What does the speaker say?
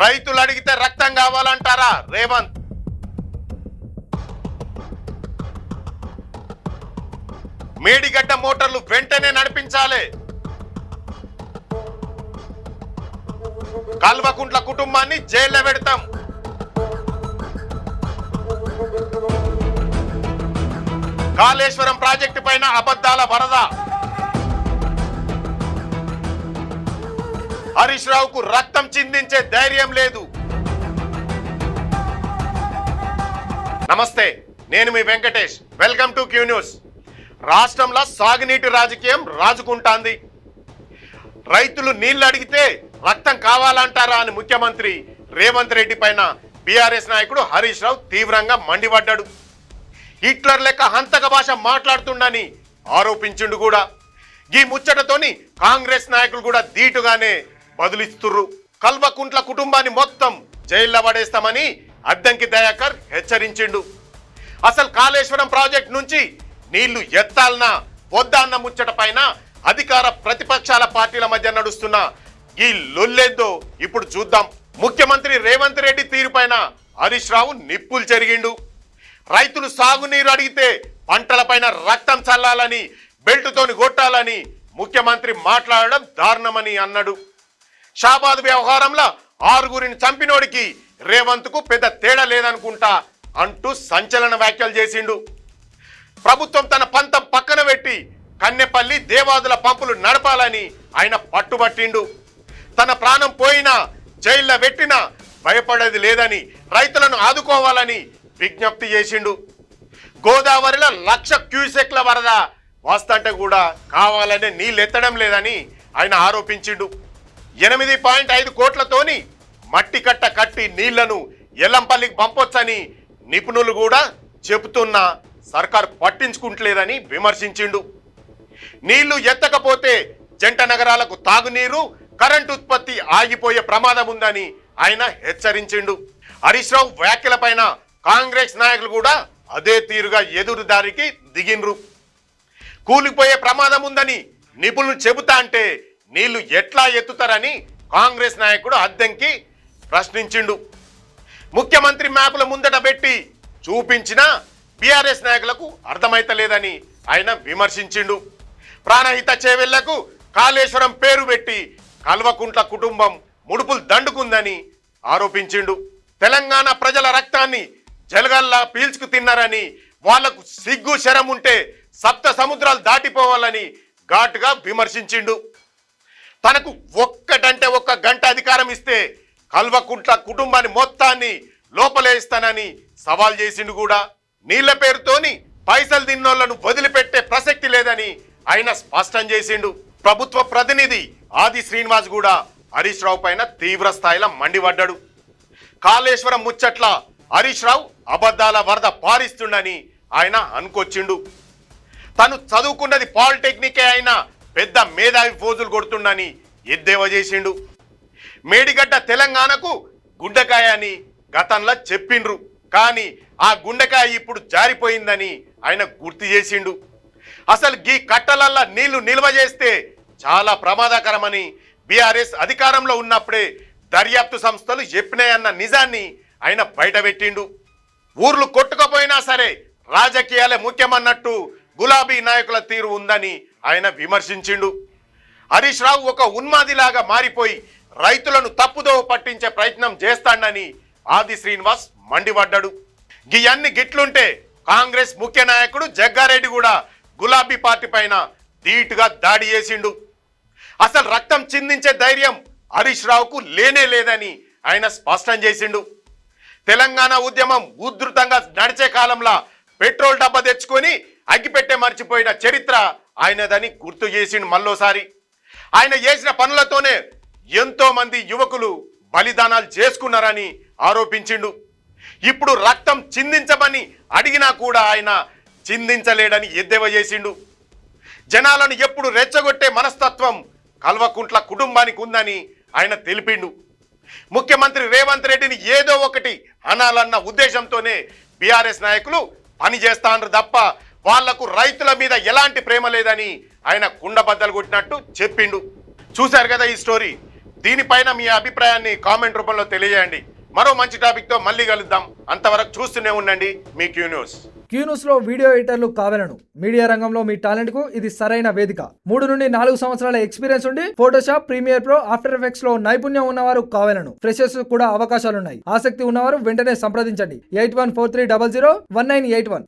రైతులు అడిగితే రక్తం కావాలంటారా రేవంత్? మేడిగడ్డ మోటార్లు వెంటనే నడిపించాలి. కల్వకుంట్ల కుటుంబాన్ని జైల్లో పెడతాం. కాళేశ్వరం ప్రాజెక్టు పైన అబద్ధాల వరద. హరీష్ రావుకు రక్తం చిందించే ధైర్యం లేదు. నమస్తే, నేను మీ Venkatesh. Welcome to Q news. రాష్ట్రంలో సాగునీటి రాజకీయం రాజుకుంటాంది. రైతులు నీళ్లు అడిగితే రక్తం కావాలంటారా అని ముఖ్యమంత్రి రేవంత్ రెడ్డి పైన బీఆర్ఎస్ నాయకుడు హరీష్ రావు తీవ్రంగా మండిపడ్డాడు. హిట్లర్ లెక్క హంతక భాష మాట్లాడుతుండని ఆరోపించిండు కూడా. ఈ ముచ్చటతోని కాంగ్రెస్ నాయకులు కూడా ధీటుగానే బదులిస్తుర్రు. కల్వకుంట్ల కుటుంబాన్ని మొత్తం జైల్లో పడేస్తామని అద్దంకి దయాకర్ హెచ్చరించిండు. అసలు కాళేశ్వరం ప్రాజెక్టు నుంచి నీళ్లు ఎత్తాలనా వద్దా అన్న ముచ్చట పైన అధికార ప్రతిపక్షాల పార్టీల మధ్య నడుస్తున్న ఈ లొల్లేందో ఇప్పుడు చూద్దాం. ముఖ్యమంత్రి రేవంత్ రెడ్డి తీరుపైన హరీష్ రావు నిప్పులు చెరిగిండు. రైతులు సాగునీరు అడిగితే పంటలపైన రక్తం చల్లాలని, బెల్టుతోని కొట్టాలని ముఖ్యమంత్రి మాట్లాడడం దారుణమని అన్నాడు. షాబాద్ వ్యవహారంలో 6గురిని చంపినోడికి రేవంత్ కు పెద్ద తేడా లేదనుకుంటా అంటూ సంచలన వ్యాఖ్యలు చేసిండు. ప్రభుత్వం తన పంతం పక్కన పెట్టి కన్నెపల్లి దేవాదుల పంపులు నడపాలని ఆయన పట్టుబట్టిండు. తన ప్రాణం పోయినా జైల్లో పెట్టినా భయపడేది లేదని, రైతులను ఆదుకోవాలని విజ్ఞప్తి చేసిండు. గోదావరిలో 1,00,000 క్యూసెక్ల వరద వస్తుంటే కూడా కావాలనే నీళ్ళు ఎత్తడం లేదని ఆయన ఆరోపించిండు. 8.5 కోట్లతోని మట్టి కట్ట కట్టి నీళ్లను ఎల్లంపల్లికి పంపొచ్చని నిపుణులు కూడా చెబుతున్నా సర్కారు పట్టించుకుంటలేదని విమర్శించిండు. నీళ్లు ఎత్తకపోతే జంట నగరాలకు తాగునీరు, కరెంటు ఉత్పత్తి ఆగిపోయే ప్రమాదం ఉందని ఆయన హెచ్చరించిండు. హరీష్ రావు వ్యాఖ్యలపైన కాంగ్రెస్ నాయకులు కూడా అదే తీరుగా ఎదురుదారికి దిగిన్రు. కూలిపోయే ప్రమాదం ఉందని నిపుణులు చెబుతా అంటే నీళ్లు ఎట్లా ఎత్తుతారని కాంగ్రెస్ నాయకుడు అద్దంకి ప్రశ్నించిండు. ముఖ్యమంత్రి మ్యాపుల ముందట పెట్టి చూపించిన బీఆర్ఎస్ నాయకులకు అర్థమైతలేదని ఆయన విమర్శించిండు. ప్రాణహిత చేవెళ్లకు కాళేశ్వరం పేరు పెట్టి కల్వకుంట్ల కుటుంబం ముడుపులు దండుకుందని ఆరోపించిండు. తెలంగాణ ప్రజల రక్తాన్ని జలగల్లా పీల్చుకు తిన్నారని, వాళ్లకు సిగ్గు శరం ఉంటే సప్త సముద్రాలు దాటిపోవాలని ఘాటుగా విమర్శించిండు. తనకు ఒక్కటంటే 1 గంట అధికారం ఇస్తే కల్వకుంట్ల కుటుంబాన్ని మొత్తాన్ని లోపలేస్తానని సవాల్ చేసిండు కూడా. నీళ్ల పేరుతోని పైసలు తిన్నోళ్లను వదిలిపెట్టే ప్రసక్తి లేదని ఆయన స్పష్టం చేసిండు. ప్రభుత్వ ప్రతినిధి ఆది శ్రీనివాస్ కూడా హరీష్ రావు పైన తీవ్ర స్థాయిలో మండిపడ్డాడు. కాళేశ్వరం ముచ్చట్ల హరీష్ రావు అబద్ధాల వరద పారిస్తుండని ఆయన అనుకొచ్చిండు. తను చదువుకున్నది పాలిటెక్నికే అయినా పెద్ద మేధావి ఫోజులు కొడుతుండని ఎద్దేవా చేసిండు. మేడిగడ్డ తెలంగాణకు గుండెకాయ అని గతంలో చెప్పిండ్రు, కానీ ఆ గుండెకాయ ఇప్పుడు జారిపోయిందని ఆయన గుర్తు చేసిండు. అసలు గీ కట్టలల్లా నీళ్లు నిల్వ చేస్తే చాలా ప్రమాదకరమని బీఆర్ఎస్ అధికారంలో ఉన్నప్పుడే దర్యాప్తు సంస్థలు చెప్పినాయన్న నిజాన్ని ఆయన బయటపెట్టిండు. ఊర్లు కొట్టుకపోయినా సరే రాజకీయాలే ముఖ్యమన్నట్టు గులాబీ నాయకుల తీరు ఉందని ఆయన విమర్శించిండు. హరీష్ రావు ఒక ఉన్మాదిలాగా మారిపోయి రైతులను తప్పుదోవ పట్టించే ప్రయత్నం చేస్తాడని ఆది శ్రీనివాస్ మండిపడ్డాడు. గియన్ని గిట్లుంటే కాంగ్రెస్ ముఖ్య నాయకుడు జగ్గారెడ్డి కూడా గులాబీ పార్టీ పైన ధీటుగా దాడి చేసిండు. అసలు రక్తం చిందించే ధైర్యం హరీష్ రావుకు లేనే లేదని ఆయన స్పష్టం చేసిండు. తెలంగాణ ఉద్యమం ఉధృతంగా నడిచే కాలంలో పెట్రోల్ డబ్బా తెచ్చుకొని అగ్గిపెట్టే మర్చిపోయిన చరిత్ర ఆయనదని గుర్తు చేసిండు. మళ్ళోసారి ఆయన చేసిన పనులతోనే ఎంతో మంది యువకులు బలిదానాలు చేసుకున్నారని ఆరోపించిండు. ఇప్పుడు రక్తం చిందించమని అడిగినా కూడా ఆయన చిందించలేడని ఎద్దేవా చేసిండు. జనాలను ఎప్పుడు రెచ్చగొట్టే మనస్తత్వం కల్వకుంట్ల కుటుంబానికి ఉందని ఆయన తెలిపిండు. ముఖ్యమంత్రి రేవంత్ రెడ్డిని ఏదో ఒకటి అనాలన్న ఉద్దేశంతోనే బీఆర్ఎస్ నాయకులు పనిచేస్తాండ్రు తప్ప వాళ్లకు రైతుల మీద ఎలాంటి ప్రేమ లేదని ఆయన కుండబద్దలు కొట్టినట్టు చెప్పిండు. చూశారు కదా ఈ స్టోరీ. దీనిపైన మీ అభిప్రాయాన్ని కామెంట్ రూపంలో తెలియజేయండి. మరో మంచి టాపిక్తో మళ్ళీ కలుద్దాం. అంతవరకు చూస్తూనే ఉండండి మీ క్యూ న్యూస్. క్యూ న్యూస్ లో వీడియో ఎడిటర్లు కావాలను. మీడియా రంగంలో మీ టాలెంట్ కు ఇది సరైన వేదిక. 3 నుండి 4 సంవత్సరాల ఎక్స్పీరియన్స్ ఉండి Photoshop, Premiere Pro, After Effects లో నైపుణ్యం ఉన్నవారు కావాలను. ఫ్రెషర్స్ కూడా అవకాశాలున్నాయి. ఆసక్తి ఉన్నవారు వెంటనే సంప్రదించండి. 8143001981.